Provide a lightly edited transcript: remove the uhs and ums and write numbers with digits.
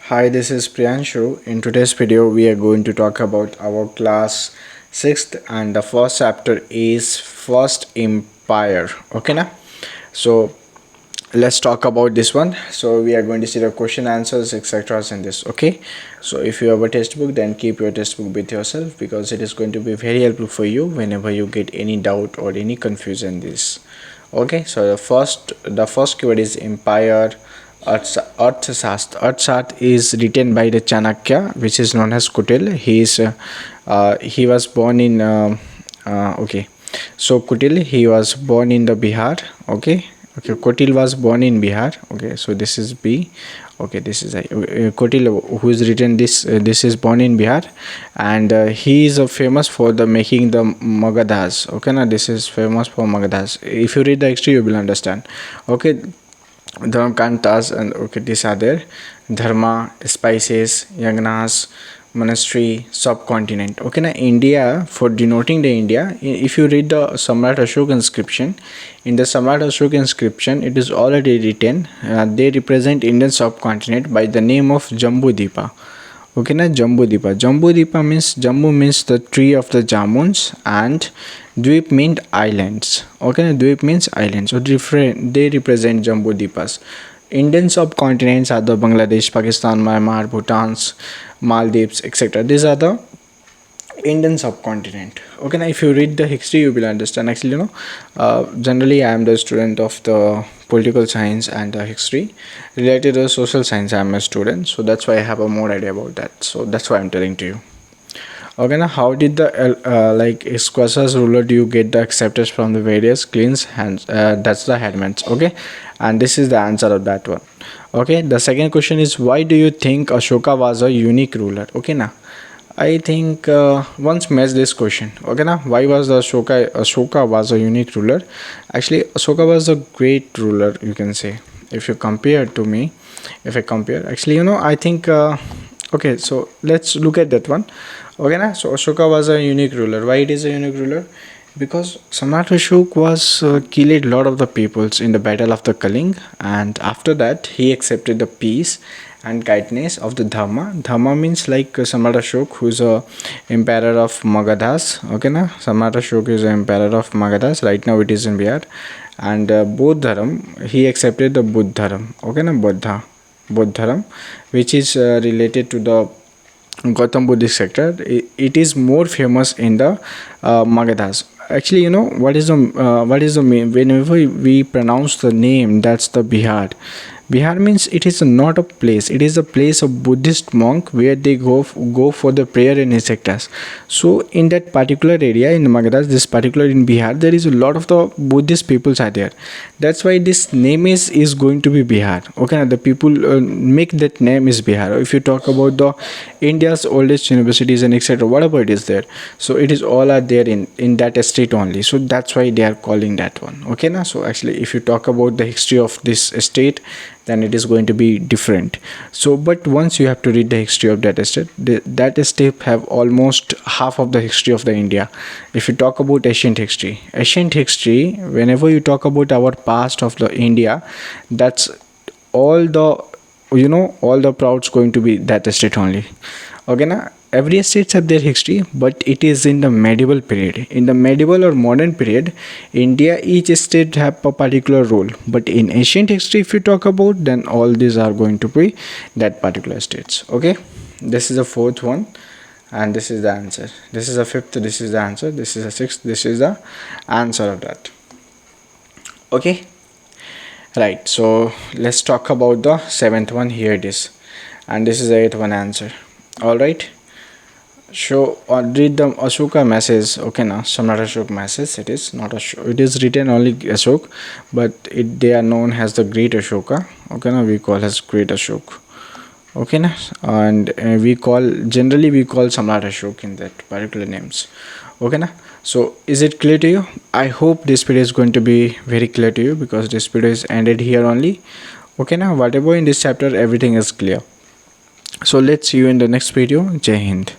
Hi, this is Priyanshu. In today's video, we are going to talk about our class 6th, and the first chapter is First Empire. Okay, na? So let's talk about this one. So we are going to see the question answers, etc. in this. Okay, so if you have a textbook, then keep your textbook with yourself because it is going to be very helpful for you whenever you get any doubt or any confusion in this. Okay, so the first keyword is empire. Arthashastra is written by the Chanakya, which is known as Kutil. He was born in okay. So Kutil, he was born in the Bihar. Okay. Kutil was born in Bihar. Okay, so this is B. Okay, this is Kutil, who is written this. This is born in Bihar, and he is famous for the making the Magadhas. Okay, now this is famous for Magadhas. If you read the history, you will understand. Okay, Dharmakantas, and okay, these are there. Dharma, spices, yagnas, monastery, subcontinent. Okay, now India, for denoting the India, if you read the Samrat Ashoka inscription, in the Samrat Ashoka inscription, it is already written. They represent Indian subcontinent by the name of Jambu Deepa. Okay, na Jambu means Jambu means the tree of the jamuns, and Dweep means islands. Okay, na Dweep means islands. So different, they represent Jambu Deepas. Indian subcontinents are the Bangladesh, Pakistan, Myanmar, Bhutan, Maldives, etc. These are the Indian subcontinent. Okay, now if you read the history, you will understand. Actually, generally I am the student of the political science and the history related to social science. I am a student, so that's why I have a more idea about that. So that's why I'm telling to you. Okay, now how did the Squatters ruler do you get the acceptance from the various cleans hands? That's the headmans. Okay, and this is the answer of that one. Okay, the second question is, why do you think Ashoka was a unique ruler? Okay, now I think once match this question. Okay, now why was the Ashoka was a unique ruler? Actually, Ashoka was a great ruler, you can say. If you compare to me, if I compare, actually, I think. Okay, so let's look at that one. Okay, now so Ashoka was a unique ruler. Why it is a unique ruler? Because Samrat Ashoka was killed a lot of the peoples in the battle of the Kaling, and after that he accepted the peace and kindness of the Dharma. Dharma means like Samrat Ashoka, who is a emperor of Magadhas. Okay, na Samrat Ashoka is an emperor of Magadhas. Right now it is in Bihar, and Buddha Dharam, he accepted the Buddha Dharam. Okay, na Buddha Dharam, which is related to the Gautam Buddhist sector. It is more famous in the Magadhas. Actually, what is the main, whenever we pronounce the name, that's the Bihar. Bihar means it is not a place, it is a place of Buddhist monk where they go for the prayer and etc. So in that particular area in Magadhas, this particular in Bihar, there is a lot of the Buddhist peoples are there. That's why this name is going to be Bihar. Okay, the people make that name is Bihar. If you talk about the India's oldest universities and etc., whatever it is there, so it is all are there in that state only. So that's why they are calling that one. Okay, na. So actually, if you talk about the history of this state, then it is going to be different. So but once you have to read the history of that state, that state have almost half of the history of the India. If you talk about ancient history, whenever you talk about our past of the India, that's all the all the prouds going to be that state only. Okay, now every states have their history, but it is in the medieval period. In the medieval or modern period, India, each state have a particular role, but in ancient history, if you talk about, then all these are going to be that particular states. Okay, this is the fourth one, and this is the answer. This is the fifth, this is the answer. This is the sixth, this is the answer of that. Okay, right, so let's talk about the seventh one. Here it is, and this is the eighth one answer. All right, so read the Ashoka message. Okay, now Samrat Ashoka message. It is not Ashoka, it is written only Ashoka, but they are known as the Great Ashoka. Okay, now we call as Great Ashoka. Okay, now and we call Samrat Ashoka in that particular names. Okay, now so is it clear to you? I hope this video is going to be very clear to you because this video is ended here only. Okay, now whatever in this chapter, everything is clear. So let's see you in the next video. Jai Hind.